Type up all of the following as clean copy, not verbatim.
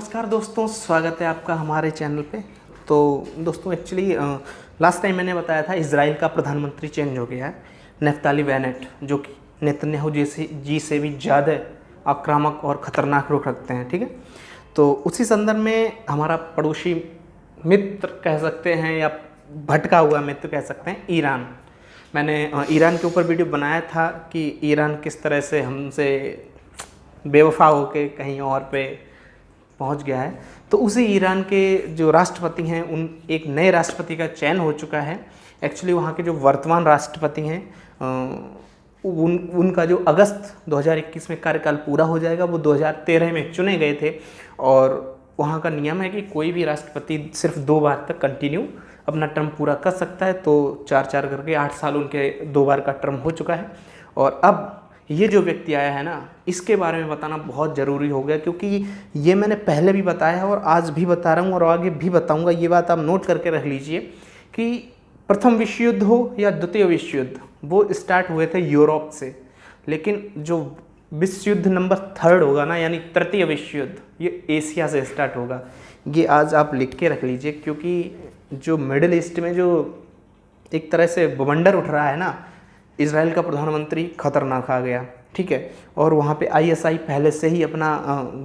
नमस्कार दोस्तों, स्वागत है आपका हमारे चैनल पे। तो दोस्तों एक्चुअली लास्ट टाइम मैंने बताया था इजराइल का प्रधानमंत्री चेंज हो गया है, नेफ्ताली बेनेट, जो कि नेतन्याहू जी से भी ज़्यादा आक्रामक और ख़तरनाक रुख रखते हैं। ठीक है, तो उसी संदर्भ में हमारा पड़ोसी मित्र कह सकते हैं या भटका हुआ मित्र कह सकते हैं, ईरान। मैंने ईरान के ऊपर वीडियो बनाया था कि ईरान किस तरह से हमसे बेवफा होके कहीं और पे पहुंच गया है। तो उसी ईरान के जो राष्ट्रपति हैं, एक नए राष्ट्रपति का चयन हो चुका है। एक्चुअली वहाँ के जो वर्तमान राष्ट्रपति हैं उनका जो अगस्त 2021 में कार्यकाल पूरा हो जाएगा, वो 2013 में चुने गए थे। और वहाँ का नियम है कि कोई भी राष्ट्रपति सिर्फ 2 बार तक कंटिन्यू अपना टर्म पूरा कर सकता है। तो 4-4 करके 8 साल उनके 2 बार का टर्म हो चुका है। और अब ये जो व्यक्ति आया है ना, इसके बारे में बताना बहुत ज़रूरी हो गया, क्योंकि ये मैंने पहले भी बताया है और आज भी बता रहा हूँ और आगे भी बताऊँगा। ये बात आप नोट करके रख लीजिए कि प्रथम विश्व युद्ध हो या द्वितीय विश्व युद्ध, वो स्टार्ट हुए थे यूरोप से, लेकिन जो विश्व युद्ध नंबर 3 होगा ना, यानी तृतीय विश्व युद्ध, ये एशिया से स्टार्ट होगा। ये आज आप लिख के रख लीजिए, क्योंकि जो मिडिल ईस्ट में जो एक तरह से बवंडर उठ रहा है ना, इजराइल का प्रधानमंत्री खतरनाक आ गया। ठीक है, और वहाँ पे आईएसआई पहले से ही अपना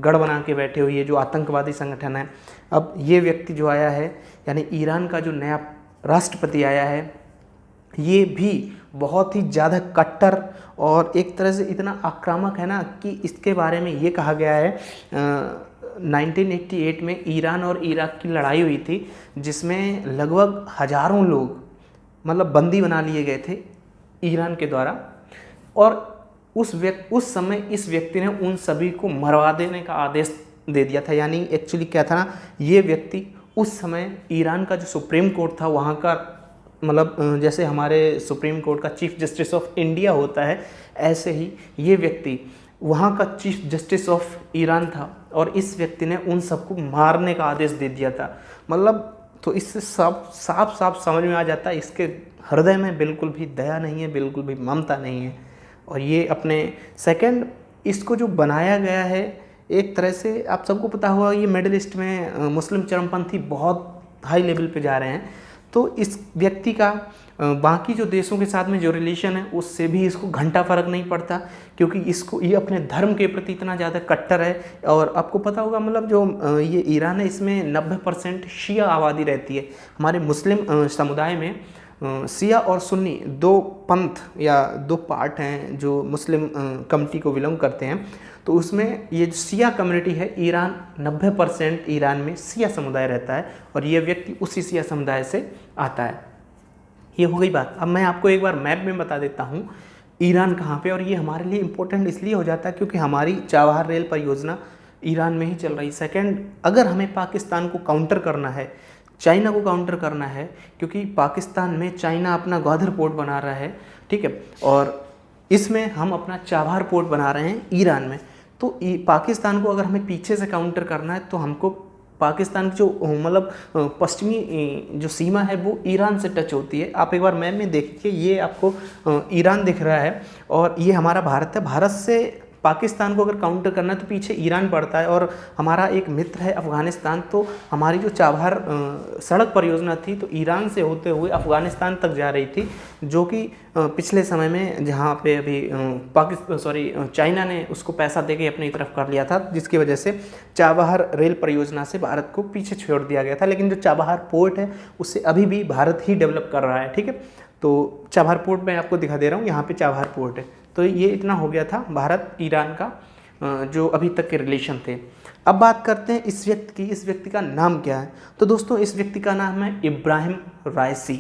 गढ़ बना के बैठे हुई है, जो आतंकवादी संगठन है। अब ये व्यक्ति जो आया है, यानी ईरान का जो नया राष्ट्रपति आया है, ये भी बहुत ही ज़्यादा कट्टर और एक तरह से इतना आक्रामक है ना कि इसके बारे में ये कहा गया है 1988 में ईरान और इराक की लड़ाई हुई थी, जिसमें लगभग हज़ारों लोग मतलब बंदी बना लिए गए थे ईरान के द्वारा। और उस समय इस व्यक्ति ने उन सभी को मरवा देने का आदेश दे दिया था। यानी एक्चुअली क्या था ना, ये व्यक्ति उस समय ईरान का जो सुप्रीम कोर्ट था वहाँ का, मतलब जैसे हमारे सुप्रीम कोर्ट का चीफ जस्टिस ऑफ इंडिया होता है, ऐसे ही ये व्यक्ति वहाँ का चीफ जस्टिस ऑफ ईरान था। और इस व्यक्ति ने उन सबको मारने का आदेश दे दिया था। मतलब तो इससे साफ साफ समझ में आ जाता है, इसके हृदय में बिल्कुल भी दया नहीं है, बिल्कुल भी ममता नहीं है। और ये अपने सेकंड, इसको जो बनाया गया है, एक तरह से आप सबको पता होगा, ये मिडिल ईस्ट में मुस्लिम चरमपंथी बहुत हाई लेवल पे जा रहे हैं। तो इस व्यक्ति का बाकी जो देशों के साथ में जो रिलेशन है, उससे भी इसको घंटा फ़र्क नहीं पड़ता, क्योंकि ये अपने धर्म के प्रति इतना ज़्यादा कट्टर है। और आपको पता होगा, मतलब जो ये ईरान है, इसमें 90% शिया आबादी रहती है। हमारे मुस्लिम समुदाय में शिया और सुन्नी 2 पंथ या 2 पार्ट हैं जो मुस्लिम कम्युनिटी को बिलोंग करते हैं। तो उसमें ये शिया कम्युनिटी है, ईरान 90% ईरान में शिया समुदाय रहता है, और ये व्यक्ति उसी शिया समुदाय से आता है। ये हो गई बात। अब मैं आपको एक बार मैप में बता देता हूँ ईरान कहाँ पे। और ये हमारे लिए इम्पोर्टेंट इसलिए हो जाता है क्योंकि हमारी चाबहार रेल परियोजना ईरान में ही चल रही। सेकंड, अगर हमें पाकिस्तान को काउंटर करना है, चाइना को काउंटर करना है, क्योंकि पाकिस्तान में चाइना अपना ग्वादर पोर्ट बना रहा है, ठीक है, और इसमें हम अपना चाबहार पोर्ट बना रहे हैं ईरान में। तो पाकिस्तान को अगर हमें पीछे से काउंटर करना है, तो हमको पाकिस्तान की जो मतलब पश्चिमी जो सीमा है वो ईरान से टच होती है। आप एक बार मैप में देखिए, ये आपको ईरान दिख रहा है और ये हमारा भारत है। भारत से पाकिस्तान को अगर काउंटर करना है तो पीछे ईरान पड़ता है। और हमारा एक मित्र है अफ़गानिस्तान, तो हमारी जो चाबहार सड़क परियोजना थी, तो ईरान से होते हुए अफ़गानिस्तान तक जा रही थी, जो कि पिछले समय में जहाँ पे अभी चाइना ने उसको पैसा देके अपनी तरफ कर लिया था, जिसकी वजह से चाबहार रेल परियोजना से भारत को पीछे छोड़ दिया गया था। लेकिन जो चाबहार पोर्ट है, उससे अभी भी भारत ही डेवलप कर रहा है। ठीक है, तो चाबहार पोर्ट मैं आपको दिखा दे रहा हूँ, यहाँ पे चाबहार पोर्ट है। तो ये इतना हो गया था भारत ईरान का जो अभी तक के रिलेशन थे। अब बात करते हैं इस व्यक्ति की। इस व्यक्ति का नाम क्या है? तो दोस्तों, इस व्यक्ति का नाम है इब्राहिम राइसी।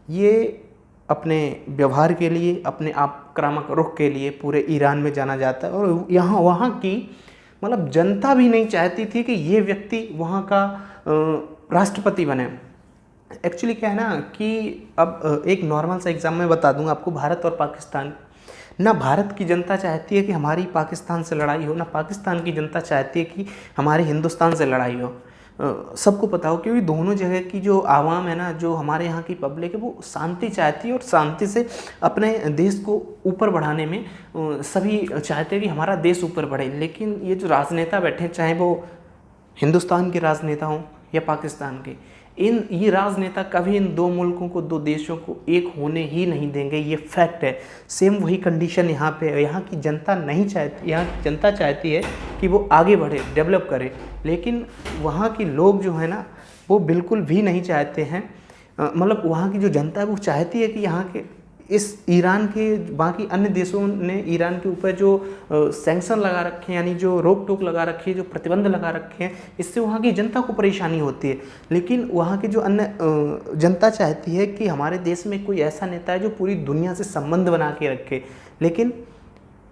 ये अपने व्यवहार के लिए, अपने आक्रामक रुख के लिए पूरे ईरान में जाना जाता है। और वहाँ की मतलब जनता भी नहीं चाहती थी कि ये व्यक्ति वहाँ का राष्ट्रपति बने। एक्चुअली क्या है ना कि अब एक नॉर्मल सा एग्जाम में बता दूंगा आपको, भारत और पाकिस्तान। ना भारत की जनता चाहती है कि हमारी पाकिस्तान से लड़ाई हो, ना पाकिस्तान की जनता चाहती है कि हमारे हिंदुस्तान से लड़ाई हो। सबको पता हो, क्योंकि दोनों जगह की जो आवाम है ना, जो हमारे यहाँ की पब्लिक है, वो शांति चाहती है और शांति से अपने देश को ऊपर बढ़ाने में सभी चाहते हैं कि हमारा देश ऊपर बढ़े। लेकिन ये जो राजनेता बैठे, चाहे वो हिंदुस्तान के राजनेता हों या पाकिस्तान के, ये राजनेता कभी इन दो मुल्कों को, दो देशों को एक होने ही नहीं देंगे, ये फैक्ट है। सेम वही कंडीशन यहाँ पे है। यहाँ की जनता नहीं चाहती, यहाँ की जनता चाहती है कि वो आगे बढ़े, डेवलप करे, लेकिन वहाँ के लोग जो है ना वो बिल्कुल भी नहीं चाहते हैं। मतलब वहाँ की जो जनता है वो चाहती है कि यहाँ के इस ईरान के, बाकी अन्य देशों ने ईरान के ऊपर जो सैंक्शन लगा रखे हैं, यानी जो रोक टोक लगा रखी है, जो प्रतिबंध लगा रखे हैं, इससे वहाँ की जनता को परेशानी होती है। लेकिन वहाँ की जो अन्य जनता चाहती है कि हमारे देश में कोई ऐसा नेता है जो पूरी दुनिया से संबंध बना के रखे, लेकिन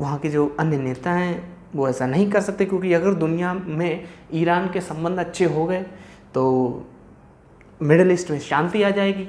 वहाँ के जो अन्य नेता हैं वो ऐसा नहीं कर सकते, क्योंकि अगर दुनिया में ईरान के संबंध अच्छे हो गए तो मिडिल ईस्ट में शांति आ जाएगी।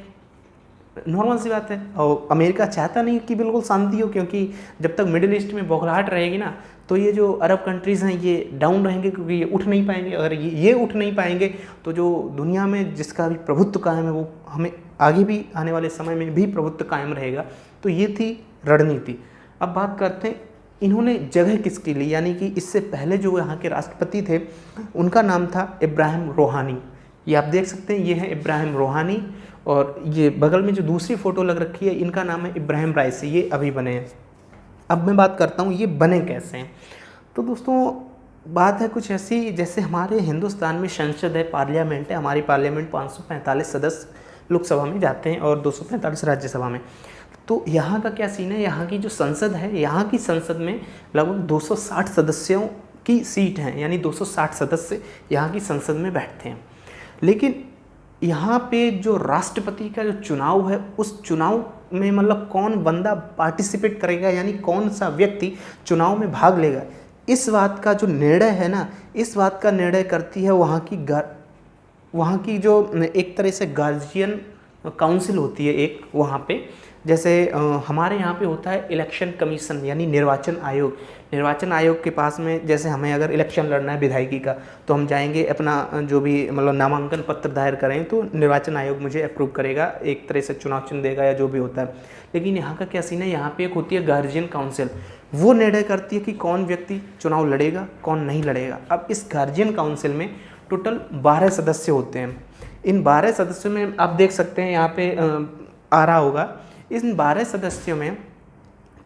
नॉर्मल सी बात है। और अमेरिका चाहता नहीं कि बिल्कुल शांति हो, क्योंकि जब तक मिडिल ईस्ट में बौखलाहट रहेगी ना तो ये जो अरब कंट्रीज़ हैं ये डाउन रहेंगे, क्योंकि ये उठ नहीं पाएंगे। अगर ये उठ नहीं पाएंगे तो जो दुनिया में जिसका भी प्रभुत्व कायम है वो हमें आगे भी आने वाले समय में भी प्रभुत्व कायम रहेगा। तो ये थी रणनीति। अब बात करते हैं इन्होंने जगह किसकी ली, यानी कि इससे पहले जो यहाँ के राष्ट्रपति थे उनका नाम था इब्राहिम रोहानी। ये आप देख सकते हैं, ये है इब्राहिम रोहानी, और ये बगल में जो दूसरी फ़ोटो लग रखी है इनका नाम है इब्राहिम राइसी। ये अभी बने हैं। अब मैं बात करता हूँ ये बने कैसे हैं। तो दोस्तों बात है कुछ ऐसी, जैसे हमारे हिंदुस्तान में संसद है, पार्लियामेंट है। हमारी पार्लियामेंट 545 सदस्य लोकसभा में जाते हैं और 245 राज्यसभा में। तो यहाँ का क्या सीन है, यहाँ की जो संसद है, यहाँ की संसद में लगभग 260 सदस्यों की सीट हैं, यानी 260 सदस्य यहाँ की संसद में बैठते हैं। लेकिन यहाँ पे जो राष्ट्रपति का जो चुनाव है, उस चुनाव में मतलब कौन बंदा पार्टिसिपेट करेगा, यानी कौन सा व्यक्ति चुनाव में भाग लेगा, इस बात का जो निर्णय है ना, इस बात का निर्णय करती है वहाँ की जो एक तरह से गार्जियन काउंसिल होती है एक वहाँ पे। जैसे हमारे यहाँ पे होता है इलेक्शन कमीशन, यानी निर्वाचन आयोग। निर्वाचन आयोग के पास में जैसे हमें अगर इलेक्शन लड़ना है विधायकी का, तो हम जाएंगे अपना जो भी मतलब नामांकन पत्र दायर करें तो निर्वाचन आयोग मुझे अप्रूव करेगा, एक तरह से चुनाव चिन्ह देगा या जो भी होता है। लेकिन यहाँ का क्या सीन है, यहाँ पे एक होती है गार्जियन काउंसिल। वो निर्णय करती है कि कौन व्यक्ति चुनाव लड़ेगा, कौन नहीं लड़ेगा। अब इस गार्जियन काउंसिल में टोटल 12 सदस्य होते हैं। इन 12 सदस्यों में आप देख सकते हैं यहाँ पे आ रहा होगा, इन 12 सदस्यों में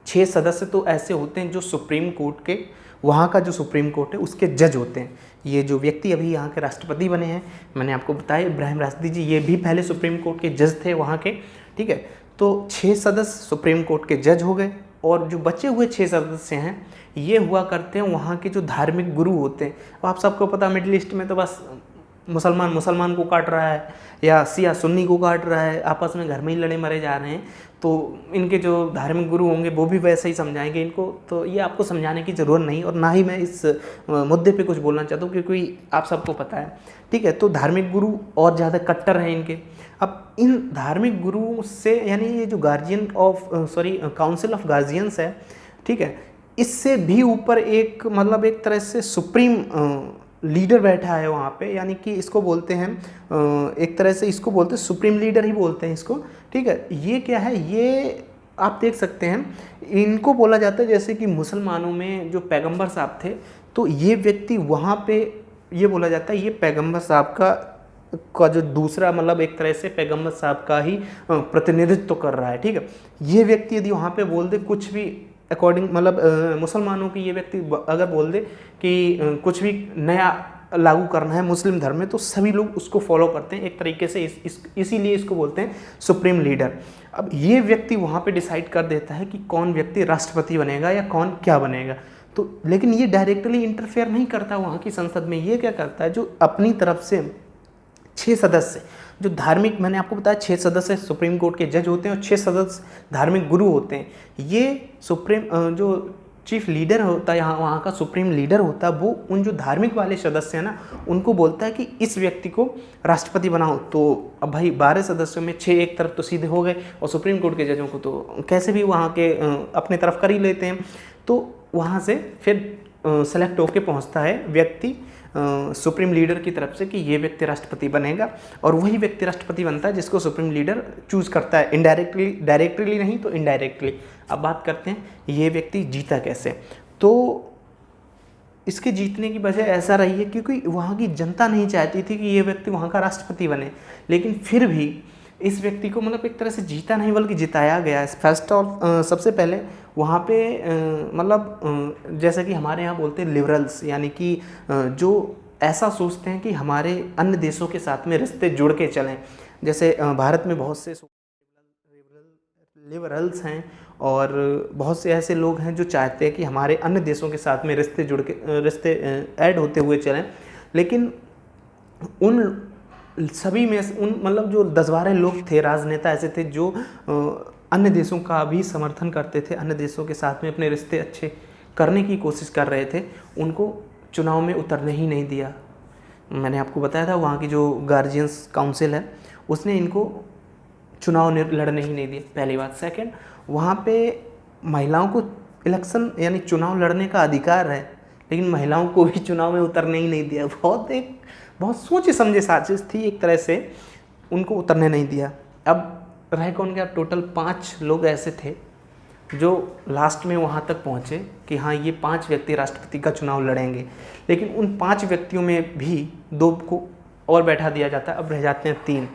6 सदस्य तो ऐसे होते हैं जो सुप्रीम कोर्ट के, वहाँ का जो सुप्रीम कोर्ट है उसके जज होते हैं। ये जो व्यक्ति अभी यहाँ के राष्ट्रपति बने हैं, मैंने आपको बताया इब्राहिम राइसी जी, ये भी पहले सुप्रीम कोर्ट के जज थे वहाँ के, ठीक है। तो 6 सदस्य सुप्रीम कोर्ट के जज हो गए, और जो बचे हुए 6 सदस्य हैं ये हुआ करते हैं वहाँ के जो धार्मिक गुरु होते हैं। अब आप सबको पता मिडिल ईस्ट में तो बस मुसलमान को काट रहा है या सिया सुन्नी को काट रहा है, आपस में घर में ही लड़े मरे जा रहे हैं। तो इनके जो धार्मिक गुरु होंगे वो भी वैसे ही समझाएंगे इनको, तो ये आपको समझाने की ज़रूरत नहीं, और ना ही मैं इस मुद्दे पे कुछ बोलना चाहता हूँ, क्योंकि आप सबको पता है, ठीक है। तो धार्मिक गुरु और ज़्यादा कट्टर हैं इनके। अब इन धार्मिक गुरुओं से, यानी ये जो काउंसिल ऑफ गार्जियंस है, ठीक है, इससे भी ऊपर एक मतलब एक तरह से सुप्रीम लीडर बैठा है वहाँ पे, यानी कि इसको बोलते हैं एक तरह से इसको बोलते हैं सुप्रीम लीडर ही बोलते हैं इसको, ठीक है। ये क्या है, ये आप देख सकते हैं, इनको बोला जाता है जैसे कि मुसलमानों में जो पैगंबर साहब थे, तो ये व्यक्ति वहाँ पे ये बोला जाता है ये पैगंबर साहब का जो दूसरा मतलब एक तरह से पैगंबर साहब का ही प्रतिनिधित्व कर रहा है, ठीक है। ये व्यक्ति यदि वहाँ पे बोल दे कुछ भी अकॉर्डिंग मतलब मुसलमानों की, ये व्यक्ति अगर बोल दे कि कुछ भी नया लागू करना है मुस्लिम धर्म में, तो सभी लोग उसको फॉलो करते हैं एक तरीके से, इसीलिए इसको बोलते हैं सुप्रीम लीडर। अब ये व्यक्ति वहाँ पे डिसाइड कर देता है कि कौन व्यक्ति राष्ट्रपति बनेगा या कौन क्या बनेगा। तो लेकिन ये डायरेक्टली इंटरफेयर नहीं करता वहाँ की संसद में। ये क्या करता है, जो अपनी तरफ से 6 सदस्य जो धार्मिक, मैंने आपको बताया 6 सदस्य सुप्रीम कोर्ट के जज होते हैं और 6 सदस्य धार्मिक गुरु होते हैं। ये सुप्रीम जो चीफ लीडर होता है यहाँ वहाँ का सुप्रीम लीडर होता है, वो उन जो धार्मिक वाले सदस्य हैं ना उनको बोलता है कि इस व्यक्ति को राष्ट्रपति बनाओ। तो अब भाई 12 सदस्यों में 6 एक तरफ तो सीधे हो गए, और सुप्रीम कोर्ट के जजों को तो कैसे भी वहाँ के अपने तरफ कर ही लेते हैं। तो वहाँ से फिर सेलेक्ट होकर पहुँचता है व्यक्ति सुप्रीम लीडर की तरफ से कि ये व्यक्ति राष्ट्रपति बनेगा, और वही व्यक्ति राष्ट्रपति बनता है जिसको सुप्रीम लीडर चूज करता है, इनडायरेक्टली, डायरेक्टली नहीं तो इनडायरेक्टली। अब बात करते हैं ये व्यक्ति जीता कैसे। तो इसके जीतने की वजह ऐसा रही है क्योंकि वहाँ की जनता नहीं चाहती थी कि ये व्यक्ति वहाँ का राष्ट्रपति बने, लेकिन फिर भी इस व्यक्ति को मतलब एक तरह से जीता नहीं बल्कि जिताया गया। फर्स्ट और सबसे पहले वहाँ पे मतलब जैसा कि हमारे यहाँ बोलते हैं लिबरल्स, यानी कि जो ऐसा सोचते हैं कि हमारे अन्य देशों के साथ में रिश्ते जुड़ के चलें। जैसे भारत में बहुत से लिबरल्स हैं और बहुत से ऐसे लोग हैं जो चाहते हैं कि हमारे अन्य देशों के साथ में रिश्ते ऐड होते हुए चलें, लेकिन उन सभी में उन मतलब जो 10-12 लोग थे, राजनेता ऐसे थे जो अन्य देशों का भी समर्थन करते थे, अन्य देशों के साथ में अपने रिश्ते अच्छे करने की कोशिश कर रहे थे, उनको चुनाव में उतरने ही नहीं दिया। मैंने आपको बताया था वहाँ की जो गार्जियंस काउंसिल है उसने इनको चुनाव लड़ने ही नहीं दिए, पहली बात। सेकंड, वहाँ पे महिलाओं को इलेक्शन यानी चुनाव लड़ने का अधिकार है, लेकिन महिलाओं को भी चुनाव में उतरने ही नहीं दिया। बहुत सोचे समझे साजिश थी एक तरह से, उनको उतरने नहीं दिया। अब रह कौन गया? टोटल 5 लोग ऐसे थे जो लास्ट में वहाँ तक पहुँचे कि हाँ ये 5 व्यक्ति राष्ट्रपति का चुनाव लड़ेंगे, लेकिन उन 5 व्यक्तियों में भी 2 को और बैठा दिया जाता है, अब रह जाते हैं 3।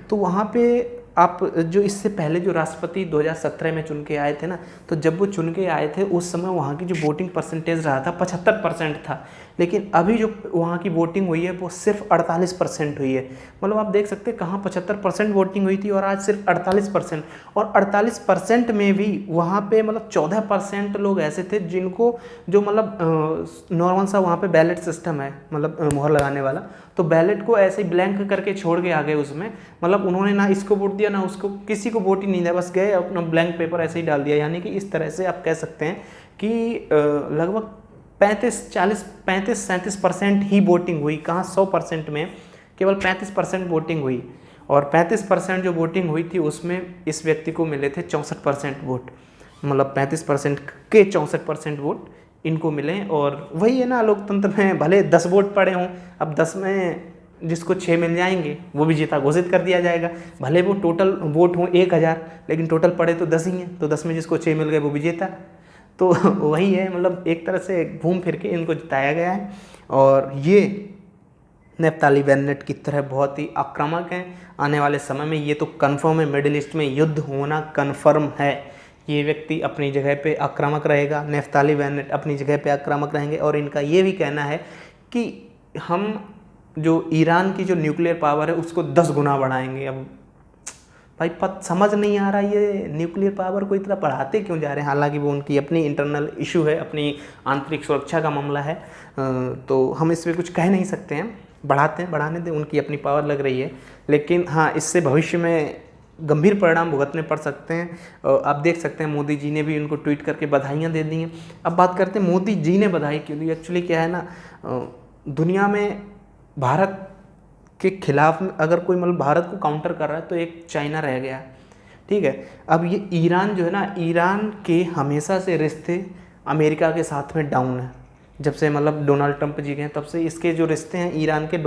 तो वहाँ पे आप जो इससे पहले जो राष्ट्रपति 2017 में चुन के आए थे ना, तो जब वो चुन के आए थे उस समय वहाँ की जो वोटिंग परसेंटेज रहा था 75% था, लेकिन अभी जो वहाँ की वोटिंग हुई है वो सिर्फ 48% हुई है। मतलब आप देख सकते हैं कहाँ 75% वोटिंग हुई थी और आज सिर्फ 48%। और 48% में भी वहाँ पे मतलब 14% लोग ऐसे थे जिनको जो मतलब नॉर्मल सा वहाँ पे बैलेट सिस्टम है, मतलब मोहर लगाने वाला, तो बैलेट को ऐसे ही ब्लैंक करके छोड़ के आ गए उसमें। मतलब उन्होंने ना इसको वोट दिया ना उसको, किसी को वोट ही नहीं दिया, बस गए अपना ब्लैंक पेपर ऐसे ही डाल दिया। यानी कि इस तरह से आप कह सकते हैं कि लगभग 35-37% ही वोटिंग हुई। कहाँ 100% में केवल 35% वोटिंग हुई, और 35% जो वोटिंग हुई थी उसमें इस व्यक्ति को मिले थे 64% वोट। मतलब 35% के 64% वोट इनको मिले। और वही है ना, लोकतंत्र में भले 10 वोट पड़े हों, अब 10 में जिसको 6 मिल जाएंगे वो भी जीता घोषित कर दिया जाएगा। भले वो टोटल वोट हों 1000, लेकिन टोटल पड़े तो 10 ही हैं, तो 10 में जिसको 6 मिल गए वो भी जीता। तो वही है, मतलब एक तरह से घूम फिर के इनको जिताया गया है। और ये नफ्ताली बेनेट की तरह बहुत ही आक्रामक हैं। आने वाले समय में ये तो कन्फर्म है, मिडिल ईस्ट में युद्ध होना कन्फर्म है। ये व्यक्ति अपनी जगह पे आक्रामक रहेगा, नफ्ताली बेनेट अपनी जगह पे आक्रामक रहेंगे। और इनका ये भी कहना है कि हम जो ईरान की जो न्यूक्लियर पावर है उसको 10 गुना बढ़ाएंगे। अब भाई समझ नहीं आ रहा ये न्यूक्लियर पावर को इतना बढ़ाते क्यों जा रहे हैं। हालांकि वो उनकी अपनी इंटरनल इशू है, अपनी आंतरिक सुरक्षा का मामला है, तो हम इस पर कुछ कह नहीं सकते हैं। बढ़ाने दें, उनकी अपनी पावर लग रही है। लेकिन हाँ, इससे भविष्य में गंभीर परिणाम भुगतने पड़ सकते हैं। आप देख सकते हैं मोदी जी ने भी उनको ट्वीट करके बधाइयाँ दे दी हैं। अब बात करते हैं मोदी जी ने बधाई क्यों दी। एक्चुअली क्या है ना, दुनिया में भारत के खिलाफ में अगर कोई मतलब भारत को काउंटर कर रहा है तो एक चाइना रह गया, ठीक है। अब ये ईरान जो है ना, ईरान के हमेशा से रिश्ते अमेरिका के साथ में डाउन है। जब से मतलब डोनाल्ड ट्रंप जी गए तब से इसके जो रिश्ते हैं ईरान के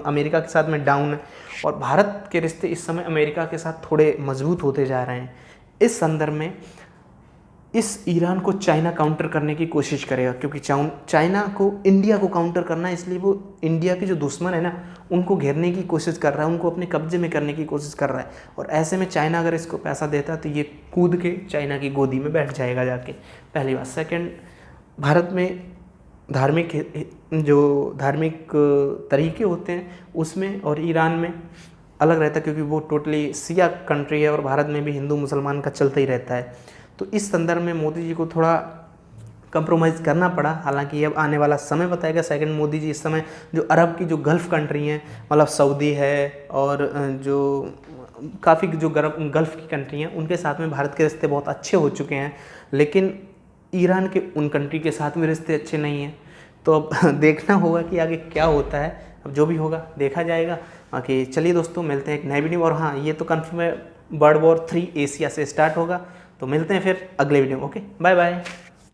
अमेरिका के साथ में डाउन है। और भारत के रिश्ते इस समय अमेरिका के साथ थोड़े मजबूत होते जा रहे हैं। इस संदर्भ में इस ईरान को चाइना काउंटर करने की कोशिश करेगा, क्योंकि चाइना को इंडिया को काउंटर करना है, इसलिए वो इंडिया के जो दुश्मन है ना उनको घेरने की कोशिश कर रहा है, उनको अपने कब्जे में करने की कोशिश कर रहा है। और ऐसे में चाइना अगर इसको पैसा देता तो ये कूद के चाइना की गोदी में बैठ जाएगा जाके, पहली बात। सेकंड, भारत में धार्मिक तरीके होते हैं उसमें और ईरान में अलग रहता है, क्योंकि वो टोटली शिया कंट्री है और भारत में भी हिंदू मुसलमान का चलता ही रहता है। तो इस संदर्भ में मोदी जी को थोड़ा कंप्रोमाइज़ करना पड़ा। हालांकि अब आने वाला समय बताएगा। सेकंड, मोदी जी इस समय जो अरब की जो गल्फ़ कंट्री हैं, मतलब सऊदी है और जो काफ़ी जो गल्फ़ की कंट्री हैं, उनके साथ में भारत के रिश्ते बहुत अच्छे हो चुके हैं, लेकिन ईरान के उन कंट्री के साथ में रिश्ते अच्छे नहीं हैं। तो अब देखना होगा कि आगे क्या होता है। अब जो भी होगा देखा जाएगा। बाकी चलिए दोस्तों, मिलते हैं एक नए वीडियो। और हाँ, ये तो कन्फर्म है, वर्ल्ड वॉर 3 एशिया से स्टार्ट होगा। तो मिलते हैं फिर अगले वीडियो में। Okay, bye bye.